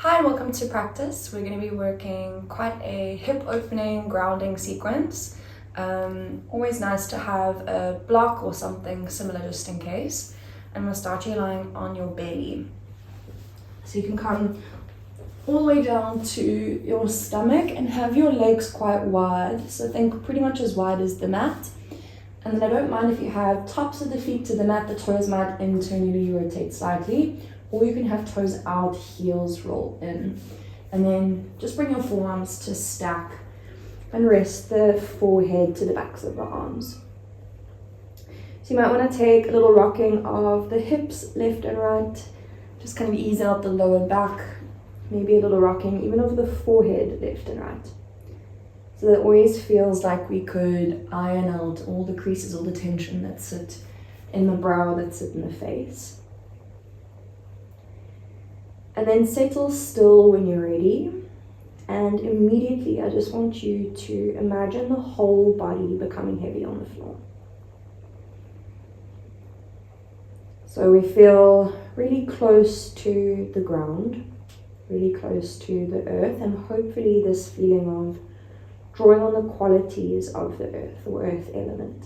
Hi and welcome to practice. We're going to be working quite a hip opening grounding sequence. Always nice to have a block or something similar just in case. And we'll start you lying on your belly. So you can come all the way down to your stomach and have your legs quite wide. So think pretty much as wide as the mat. And then I don't mind if you have tops of the feet to the mat, the toes might internally rotate slightly. Or you can have toes out, heels roll in. And then just bring your forearms to stack and rest the forehead to the backs of the arms. So you might want to take a little rocking of the hips left and right. Just kind of ease out the lower back. Maybe a little rocking even of the forehead left and right. So that it always feels like we could iron out all the creases, all the tension that sit in the brow, that sit in the face. And then settle still when you're ready. And immediately I just want you to imagine the whole body becoming heavy on the floor. So we feel really close to the ground, really close to the earth, and hopefully this feeling of drawing on the qualities of the earth or earth element.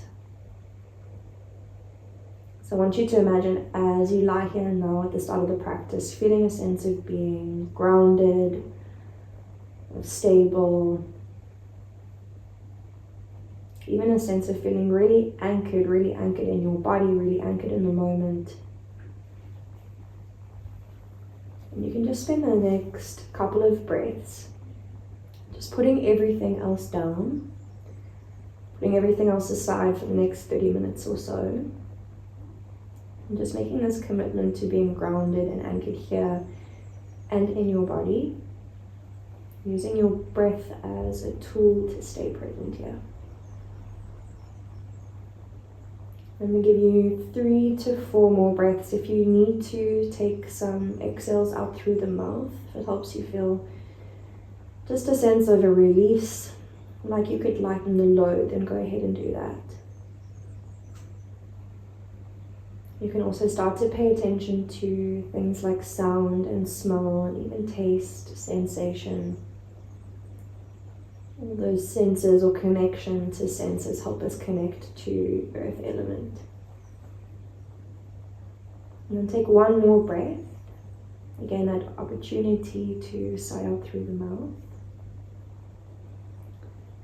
So I want you to imagine as you lie here now at the start of the practice, feeling a sense of being grounded, of stable, even a sense of feeling really anchored in your body, really anchored in the moment. And you can just spend the next couple of breaths just putting everything else down, putting everything else aside for the next 30 minutes or so. And just making this commitment to being grounded and anchored here and in your body, using your breath as a tool to stay present here. I'm going to give you 3 to 4 more breaths. If you need to, take some exhales out through the mouth. If it helps you feel just a sense of a release, like you could lighten the load, then go ahead and do that. You can also start to pay attention to things like sound and smell and even taste, sensation. All those senses or connection to senses help us connect to earth element. And then take one more breath. Again, that opportunity to sigh out through the mouth.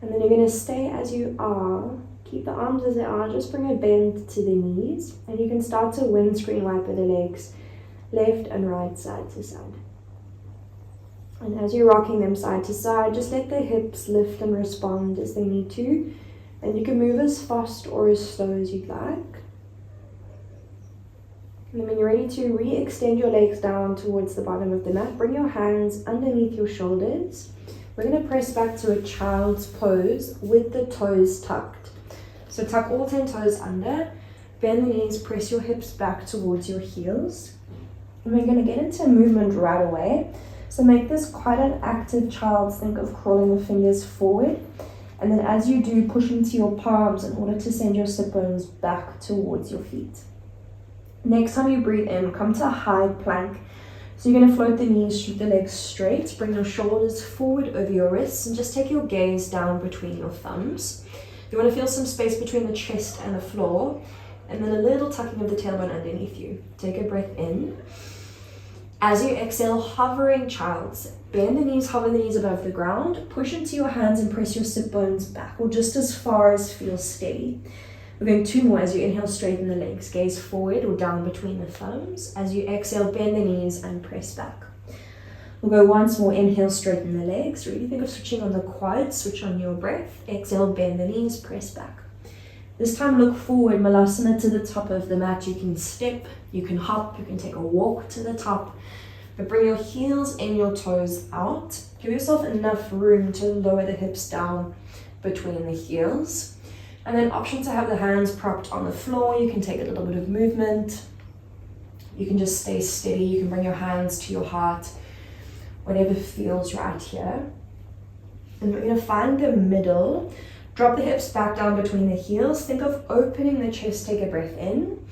And then you're going to stay as you are. Keep the arms as they are, just bring a bend to the knees, and you can start to windscreen wiper the legs left and right, side to side. And as you're rocking them side to side, just let the hips lift and respond as they need to, and you can move as fast or as slow as you'd like. And then when you're ready to re-extend your legs down towards the bottom of the mat, bring your hands underneath your shoulders. We're going to press back to a child's pose with the toes tucked. So tuck all 10 toes under, bend the knees, press your hips back towards your heels. And we're going to get into movement right away. So make this quite an active child's. Think of crawling the fingers forward. And then as you do, push into your palms in order to send your sit bones back towards your feet. Next time you breathe in, come to a high plank. So you're going to float the knees, shoot the legs straight, bring your shoulders forward over your wrists, and just take your gaze down between your thumbs. You want to feel some space between the chest and the floor, and then a little tucking of the tailbone underneath you. Take a breath in. As you exhale, hovering child's. Bend the knees, hover the knees above the ground, push into your hands and press your sit bones back, or just as far as feels steady. We're going 2 more. As you inhale, straighten the legs, gaze forward or down between the thumbs. As you exhale, bend the knees and press back. We'll go once more. Inhale, straighten the legs. Really think of switching on the quads, switch on your breath. Exhale, bend the knees, press back. This time look forward, Malasana to the top of the mat. You can step, you can hop, you can take a walk to the top. But bring your heels and your toes out. Give yourself enough room to lower the hips down between the heels. And then option to have the hands propped on the floor. You can take a little bit of movement. You can just stay steady. You can bring your hands to your heart. Whatever feels right here. And we're going to find the middle. Drop the hips back down between the heels. Think of opening the chest. Take a breath in.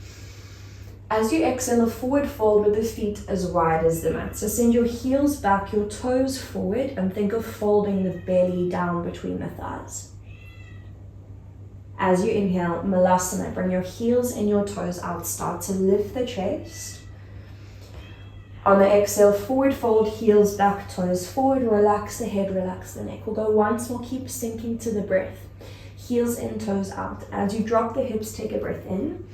As you exhale, a forward fold with the feet as wide as the mat. So send your heels back, your toes forward, and think of folding the belly down between the thighs. As you inhale, Malasana, bring your heels and your toes out. Start to lift the chest. On the exhale, forward fold, heels back, toes forward. Relax the head, relax the neck. We'll go once more, keep sinking to the breath. Heels in, toes out. As you drop the hips, take a breath in.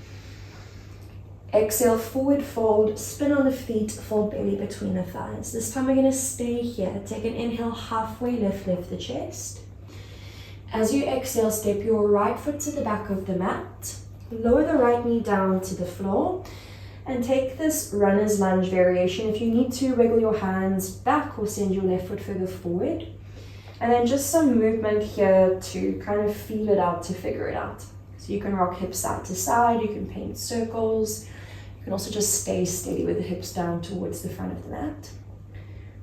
Exhale, forward fold, spin on the feet, fold belly between the thighs. This time we're going to stay here. Take an inhale, halfway lift, lift the chest. As you exhale, step your right foot to the back of the mat. Lower the right knee down to the floor. And take this runner's lunge variation. If you need to, wiggle your hands back or send your left foot further forward. And then just some movement here to kind of feel it out, to figure it out. So you can rock hips side to side, you can paint circles. You can also just stay steady with the hips down towards the front of the mat.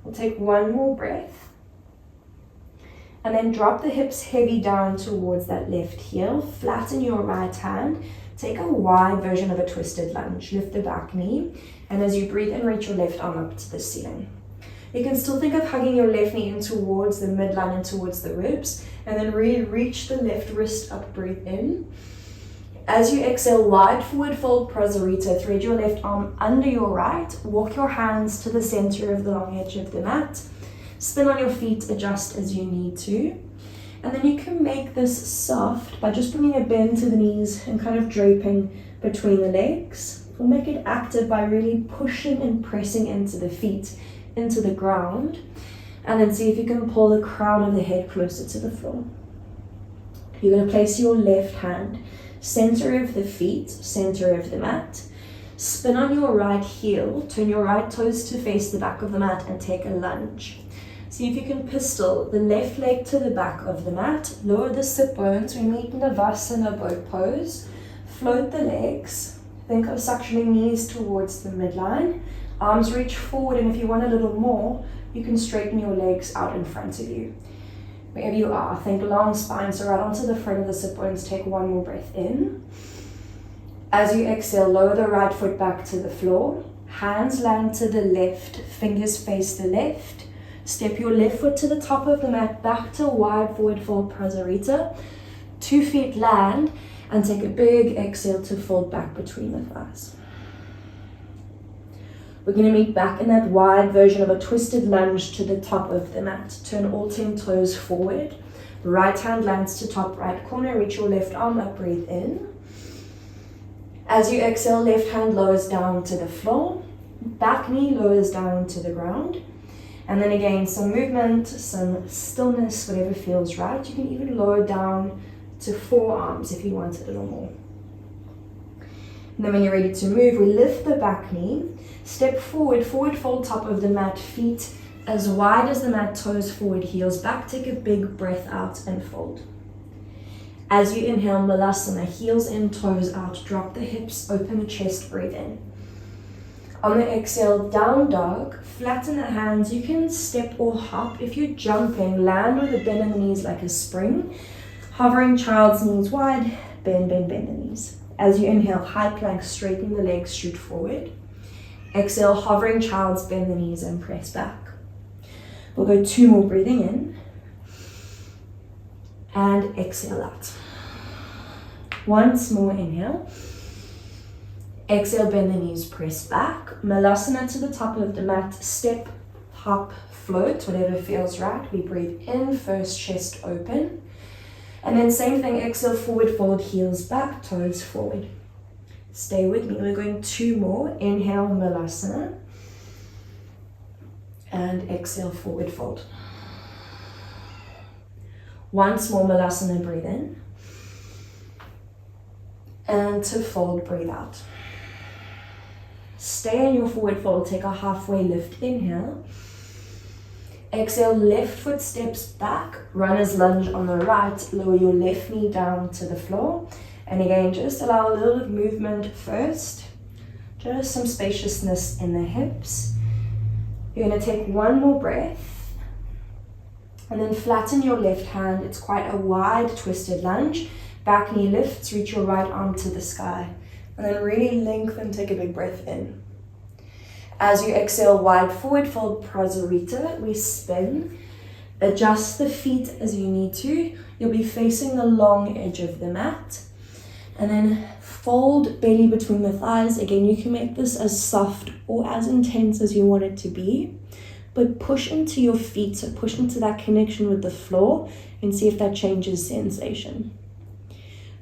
We'll take one more breath. And then drop the hips heavy down towards that left heel. Flatten your right hand. Take a wide version of a twisted lunge. Lift the back knee. And as you breathe in, reach your left arm up to the ceiling. You can still think of hugging your left knee in towards the midline and towards the ribs. And then really reach the left wrist up, breathe in. As you exhale, wide forward fold, Prasarita. Thread your left arm under your right. Walk your hands to the center of the long edge of the mat. Spin on your feet, adjust as you need to. And then you can make this soft by just bringing a bend to the knees and kind of draping between the legs. We'll make it active by really pushing and pressing into the feet, into the ground. And then see if you can pull the crown of the head closer to the floor. You're going to place your left hand center of the feet, center of the mat. Spin on your right heel, turn your right toes to face the back of the mat and take a lunge. See if you can pistol the left leg to the back of the mat. Lower the sit bones. We meet in the Navasana boat pose. Float the legs. Think of suctioning knees towards the midline. Arms reach forward, and if you want a little more, you can straighten your legs out in front of you. Wherever you are, think long spine, so right onto the front of the sit bones. Take one more breath in. As you exhale, lower the right foot back to the floor. Hands land to the left, fingers face the left. Step your left foot to the top of the mat, back to wide forward fold, Prasarita. 2 feet land, and take a big exhale to fold back between the thighs. We're going to meet back in that wide version of a twisted lunge to the top of the mat. Turn all 10 toes forward. Right hand lands to top right corner. Reach your left arm up, breathe in. As you exhale, left hand lowers down to the floor. Back knee lowers down to the ground. And then again, some movement, some stillness, whatever feels right. You can even lower down to forearms if you want a little more. And then when you're ready to move, we lift the back knee. Step forward, forward fold top of the mat, feet as wide as the mat, toes forward, heels back. Take a big breath out and fold. As you inhale, Malasana, heels in, toes out. Drop the hips, open the chest, breathe in. On the exhale, down dog, flatten the hands. You can step or hop. If you're jumping, land with a bend in the knees like a spring. Hovering child's knees wide, bend, bend, bend the knees. As you inhale, high plank, straighten the legs, shoot forward. Exhale, hovering child's, bend the knees and press back. We'll go 2 more, breathing in. And exhale out. Once more, inhale. Exhale, bend the knees, press back. Malasana to the top of the mat, step, hop, float, whatever feels right. We breathe in, first chest open. And then same thing, exhale, forward fold, heels back, toes forward. Stay with me, we're going 2 more. Inhale, Malasana. And exhale, forward fold. Once more, Malasana, breathe in. And to fold, breathe out. Stay in your forward fold, take a halfway lift, inhale. Exhale, left foot steps back, runner's lunge on the right, lower your left knee down to the floor. And again, just allow a little movement first, just some spaciousness in the hips. You're going to take 1 more breath, and then flatten your left hand. It's quite a wide twisted lunge. Back knee lifts, reach your right arm to the sky. And then really lengthen, take a big breath in. As you exhale, wide forward fold, prasarita, we spin. Adjust the feet as you need to. You'll be facing the long edge of the mat. And then fold belly between the thighs. Again, you can make this as soft or as intense as you want it to be. But push into your feet, so push into that connection with the floor and see if that changes sensation.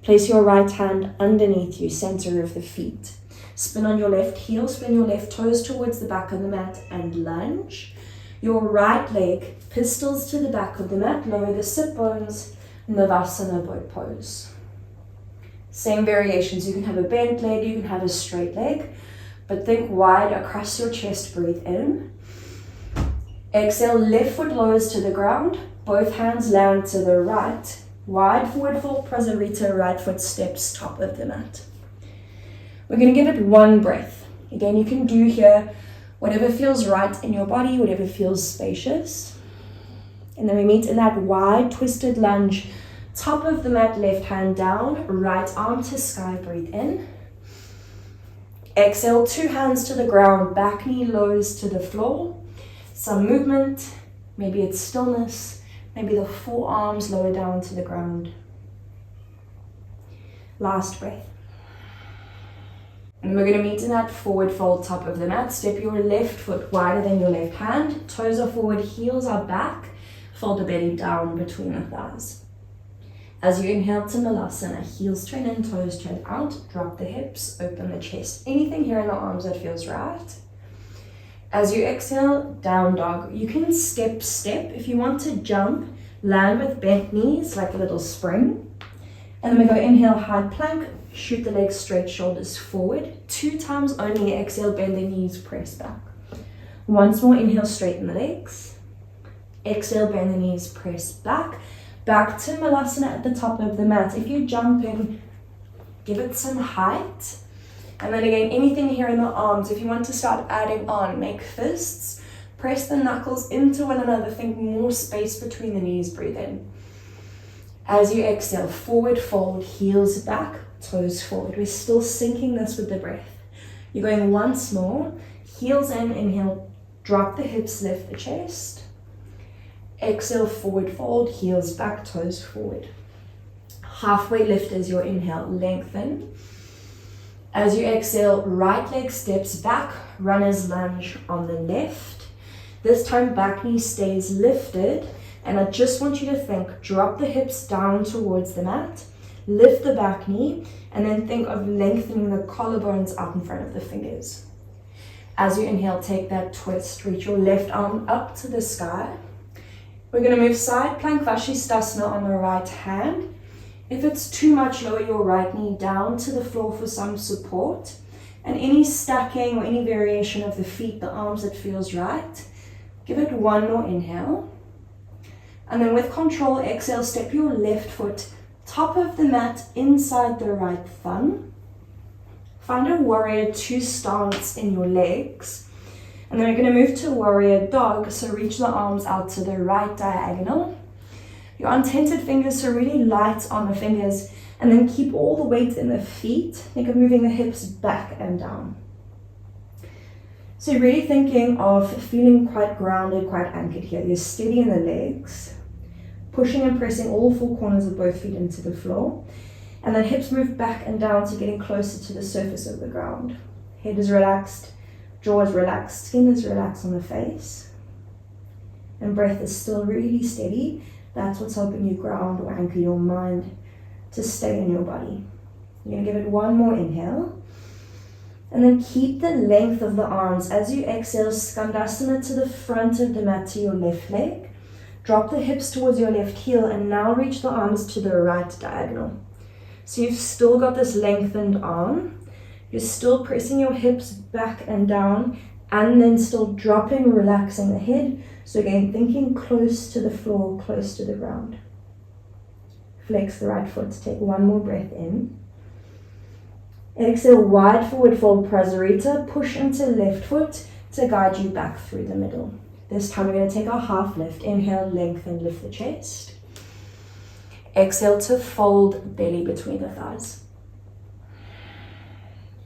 Place your right hand underneath you, center of the feet. Spin on your left heel, spin your left toes towards the back of the mat and lunge. Your right leg, pistols to the back of the mat, lower the sit bones, Navasana boat pose. Same variations, you can have a bent leg, you can have a straight leg, but think wide across your chest, breathe in. Exhale, left foot lowers to the ground, both hands land to the right. Wide forward fold, prasarita, right foot steps top of the mat. We're going to give it one breath. Again, you can do here whatever feels right in your body, whatever feels spacious. And then we meet in that wide twisted lunge, top of the mat, left hand down, right arm to sky, breathe in. Exhale, two hands to the ground, back knee lowers to the floor. Some movement, maybe it's stillness, maybe the forearms lower down to the ground. Last breath. And we're going to meet in that forward fold, top of the mat. Step your left foot wider than your left hand. Toes are forward, heels are back. Fold the belly down between the thighs. As you inhale to Malasana, heels turn in, toes turn out. Drop the hips, open the chest. Anything here in the arms that feels right. As you exhale, down dog. You can step. If you want to jump, land with bent knees like a little spring. And then we go inhale, high plank. Shoot the legs straight, shoulders forward. 2 times only. Exhale, bend the knees, press back. Once more, inhale, straighten the legs. Exhale, bend the knees, press back. Back to Malasana at the top of the mat. If you're jumping, give it some height. And then again, anything here in the arms, if you want to start adding on, make fists. Press the knuckles into one another. Think more space between the knees, breathe in. As you exhale, forward fold, heels back, toes forward. We're still syncing this with the breath. You're going once more. Heels in, inhale, drop the hips, lift the chest. Exhale, forward fold, heels back, toes forward. Halfway lift as your inhale, lengthen. As you exhale, right leg steps back, runner's lunge on the left. This time back knee stays lifted, and I just want you to think, drop the hips down towards the mat, lift the back knee, and then think of lengthening the collarbones out in front of the fingers. As you inhale, take that twist, reach your left arm up to the sky. We're going to move side plank Vashisthasana on the right hand. If it's too much, lower your right knee down to the floor for some support. And any stacking or any variation of the feet, the arms that feels right. Give it one more inhale. And then with control, exhale, step your left foot top of the mat inside the right thumb. Find a warrior 2 stance in your legs. And then we're going to move to warrior dog. So reach the arms out to the right diagonal. Your untented fingers, so really light on the fingers, and then keep all the weight in the feet. Think of moving the hips back and down. So you're really thinking of feeling quite grounded, quite anchored here. You're steady in the legs, pushing and pressing all 4 corners of both feet into the floor, and then hips move back and down to getting closer to the surface of the ground. Head is relaxed, jaw is relaxed, skin is relaxed on the face, and breath is still really steady. That's what's helping you ground or anchor your mind to stay in your body. You're going to give it one more inhale. And then keep the length of the arms. As you exhale, Skandasana to the front of the mat to your left leg. Drop the hips towards your left heel and now reach the arms to the right diagonal. So you've still got this lengthened arm. You're still pressing your hips back and down and then still dropping, relaxing the head. So again, thinking close to the floor, close to the ground. Flex the right foot, take one more breath in. Exhale, wide forward fold, prasarita. Push into left foot to guide you back through the middle. This time we're going to take our half lift. Inhale, lengthen, lift the chest. Exhale to fold belly between the thighs.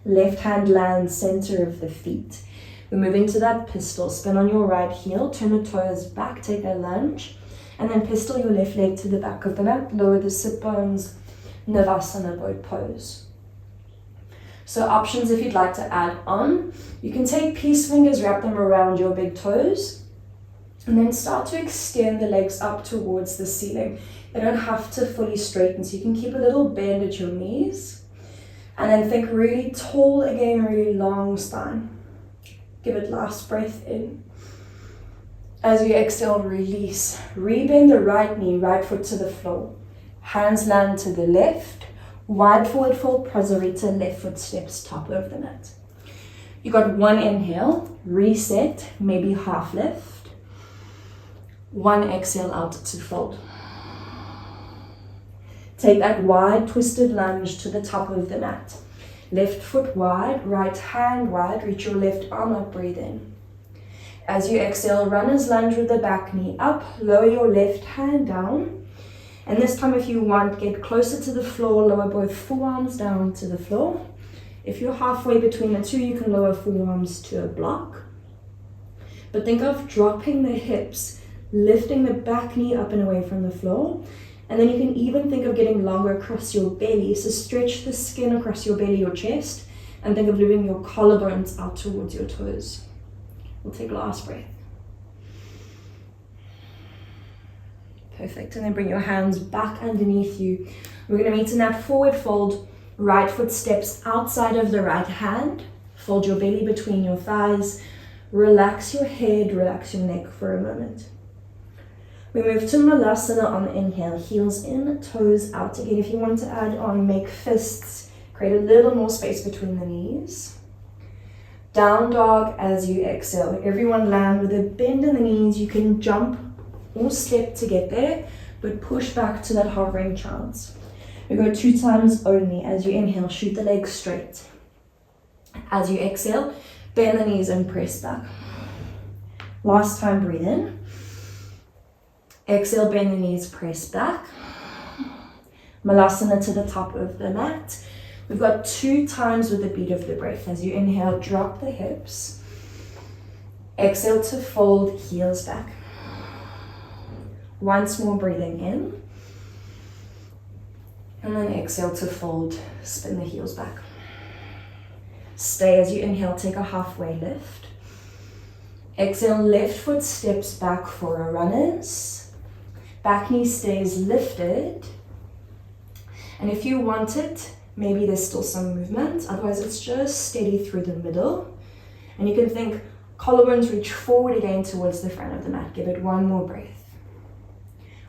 Left hand lands center of the feet. We move into that pistol. Spin on your right heel, turn the toes back, take a lunge, and then pistol your left leg to the back of the mat. Lower the sit bones, Navasana boat pose. So options if you'd like to add on. You can take peace fingers, wrap them around your big toes, and then start to extend the legs up towards the ceiling. They don't have to fully straighten, so you can keep a little bend at your knees. And then think really tall again, really long spine. Give it last breath in. As you exhale, release. Rebend the right knee, right foot to the floor. Hands land to the left. Wide forward fold, Prasarita, left foot steps top of the mat. You got one inhale, reset, maybe half lift. One exhale out to fold. Take that wide twisted lunge to the top of the mat. Left foot wide, right hand wide, reach your left arm up, breathe in. As you exhale, runner's lunge with the back knee up, lower your left hand down. And this time if you want, get closer to the floor, lower both forearms down to the floor. If you're halfway between the two, you can lower forearms to a block. But think of dropping the hips, lifting the back knee up and away from the floor. And then you can even think of getting longer across your belly. So stretch the skin across your belly, your chest, and think of moving your collarbones out towards your toes. We'll take last breath. Perfect, and then bring your hands back underneath you. We're gonna meet in that forward fold. Right foot steps outside of the right hand. Fold your belly between your thighs. Relax your head, relax your neck for a moment. We move to Malasana on the inhale, heels in, toes out. Again, if you want to add on, make fists, create a little more space between the knees. Down dog as you exhale. Everyone land with a bend in the knees. You can jump or step to get there, but push back to that hovering chance. We go 2 times only. As you inhale, shoot the legs straight. As you exhale, bend the knees and press back. Last time, breathe in. Exhale, bend the knees, press back. Malasana to the top of the mat. We've got 2 times with the beat of the breath. As you inhale, drop the hips. Exhale to fold, heels back. Once more, breathing in. And then exhale to fold, spin the heels back. Stay as you inhale, take a halfway lift. Exhale, left foot steps back for a runners. Back knee stays lifted. And if you want it, maybe there's still some movement. Otherwise, it's just steady through the middle. And you can think collarbones reach forward again towards the front of the mat. Give it one more breath.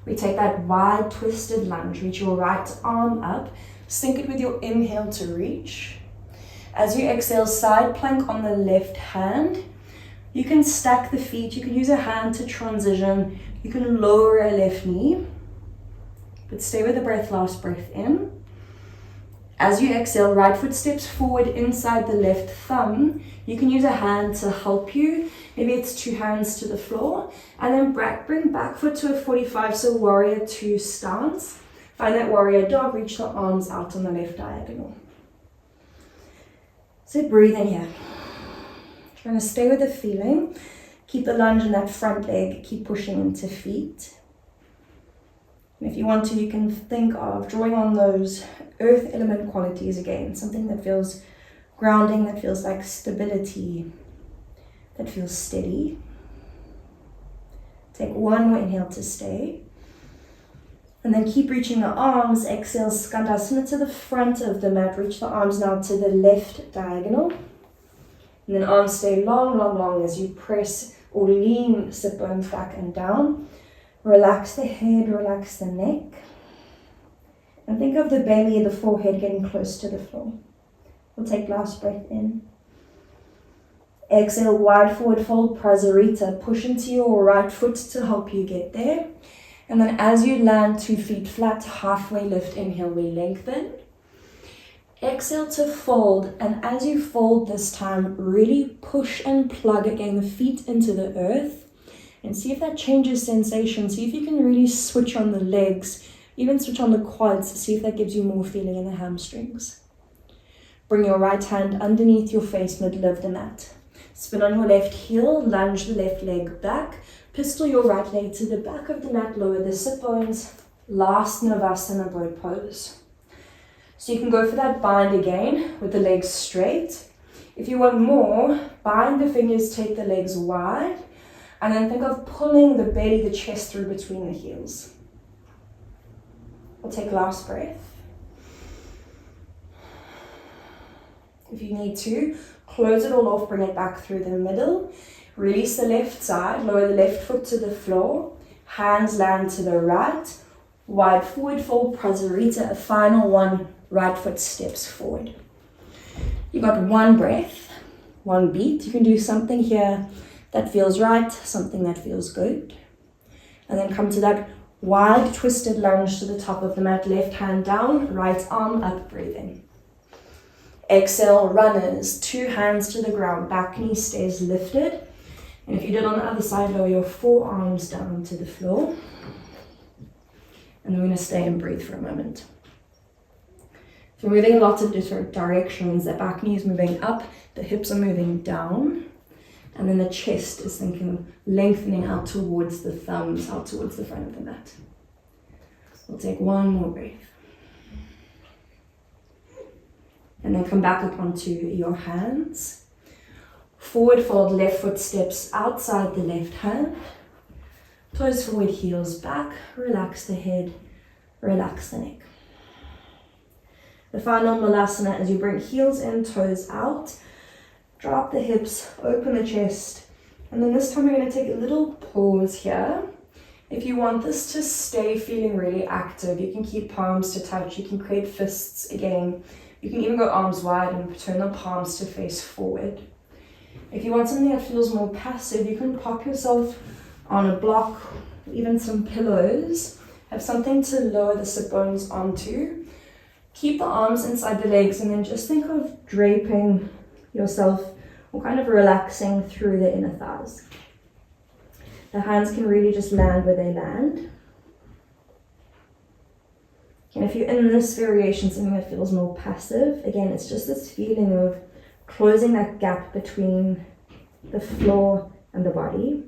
We take that wide twisted lunge. Reach your right arm up. Sync it with your inhale to reach. As you exhale, side plank on the left hand. You can stack the feet. You can use a hand to transition. You can lower a left knee, but stay with the breath, last breath in. As you exhale, right foot steps forward inside the left thumb. You can use a hand to help you. Maybe it's 2 hands to the floor. And then bring back foot to a 45, so warrior 2 stance. Find that warrior dog, reach the arms out on the left diagonal. So breathe in here. Trying to stay with the feeling. Keep the lunge in that front leg, keep pushing into feet. And if you want to, you can think of drawing on those earth element qualities again, something that feels grounding, that feels like stability, that feels steady. Take one more inhale to stay. And then keep reaching the arms. Exhale, Skandasana to the front of the mat. Reach the arms now to the left diagonal. And then arms stay long, long, long as you press or lean sit bones back and down. Relax the head, relax the neck. And think of the belly, the forehead getting close to the floor. We'll take last breath in. Exhale, wide forward fold, Prasarita. Push into your right foot to help you get there. And then as you land 2 feet flat, halfway lift, inhale, we lengthen. Exhale to fold, and as you fold this time, really push and plug again the feet into the earth and see if that changes sensation. See if you can really switch on the legs, even switch on the quads, see if that gives you more feeling in the hamstrings. Bring your right hand underneath your face, middle of the mat. Spin on your left heel, lunge the left leg back, pistol your right leg to the back of the mat, lower the sit bones, last Navasana boat pose. So you can go for that bind again with the legs straight. If you want more, bind the fingers, take the legs wide, and then think of pulling the belly, the chest through between the heels. We'll take last breath. If you need to, close it all off, bring it back through the middle. Release the left side, lower the left foot to the floor. Hands land to the right. Wide forward fold, Prasarita, a final one, right foot steps forward. You got one breath, one beat. You can do something here that feels right, something that feels good. And then come to that wide twisted lunge to the top of the mat, left hand down, right arm up, breathing. Exhale, runners, 2 hands to the ground, back knee stays lifted. And if you did on the other side, lower your forearms down to the floor. And we're going to stay and breathe for a moment. So we're moving in lots of different directions. The back knee is moving up, the hips are moving down, and then the chest is lengthening out towards the thumbs, out towards the front of the mat. We'll take one more breath. And then come back up onto your hands. Forward fold, left foot steps outside the left hand. Toes forward, heels back. Relax the head, relax the neck. The final Malasana, as you bring heels in, toes out. Drop the hips, open the chest. And then this time we're going to take a little pause here. If you want this to stay feeling really active, you can keep palms to touch. You can create fists again. You can even go arms wide and turn the palms to face forward. If you want something that feels more passive, you can pop yourself on a block, even some pillows. Have something to lower the sit bones onto. Keep the arms inside the legs and then just think of draping yourself or kind of relaxing through the inner thighs. The hands can really just land where they land. And if you're in this variation, something that feels more passive, again, it's just this feeling of closing that gap between the floor and the body.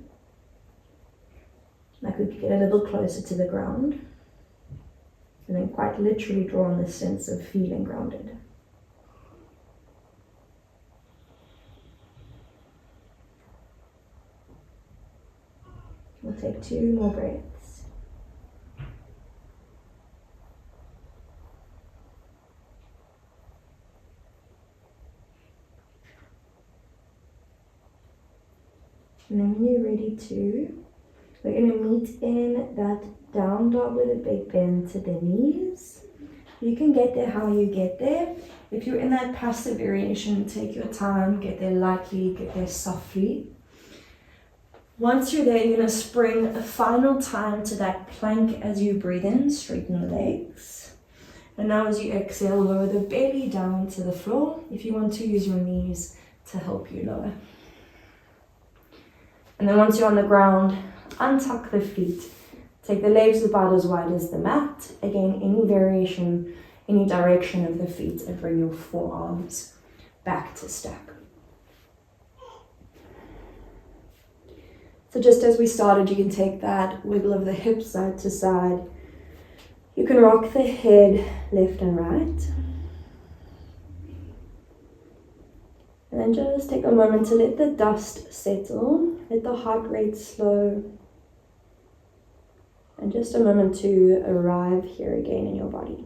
Like we could get a little closer to the ground. And then quite literally draw on this sense of feeling grounded. We'll take 2 more breaths. And then when you're ready to, we're going to meet in that down dog with a big bend to the knees. You can get there how you get there. If you're in that passive variation, take your time, get there lightly, get there softly. Once you're there, you're going to spring a final time to that plank as you breathe in, straighten the legs. And now as you exhale, lower the belly down to the floor. If you want to, use your knees to help you lower. And then once you're on the ground, untuck the feet. Take the legs about as wide as the mat. Again, any variation, any direction of the feet, and bring your forearms back to stack. So just as we started, you can take that wiggle of the hips side to side. You can rock the head left and right. And then just take a moment to let the dust settle, let the heart rate slow. And just a moment to arrive here again in your body.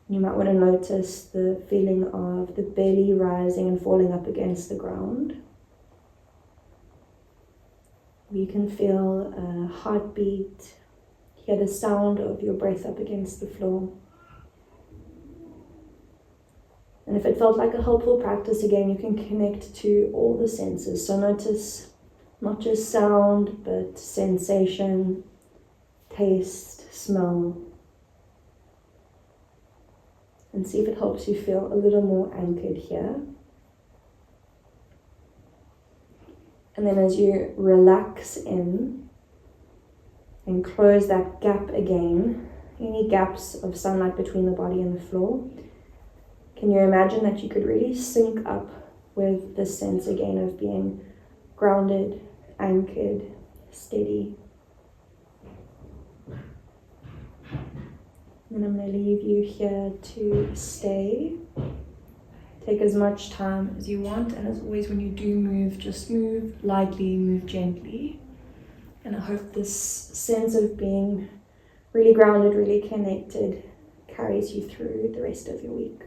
You might want to notice the feeling of the belly rising and falling up against the ground. You can feel a heartbeat, hear the sound of your breath up against the floor. And if it felt like a helpful practice, again, you can connect to all the senses. So notice not just sound, but sensation, taste, smell. And see if it helps you feel a little more anchored here. And then as you relax in and close that gap again, any gaps of sunlight between the body and the floor. Can you imagine that you could really sync up with this sense again of being grounded, anchored, steady? And I'm going to leave you here to stay. Take as much time as you want, and as always, when you do move, just move lightly, move gently. And I hope this sense of being really grounded, really connected carries you through the rest of your week.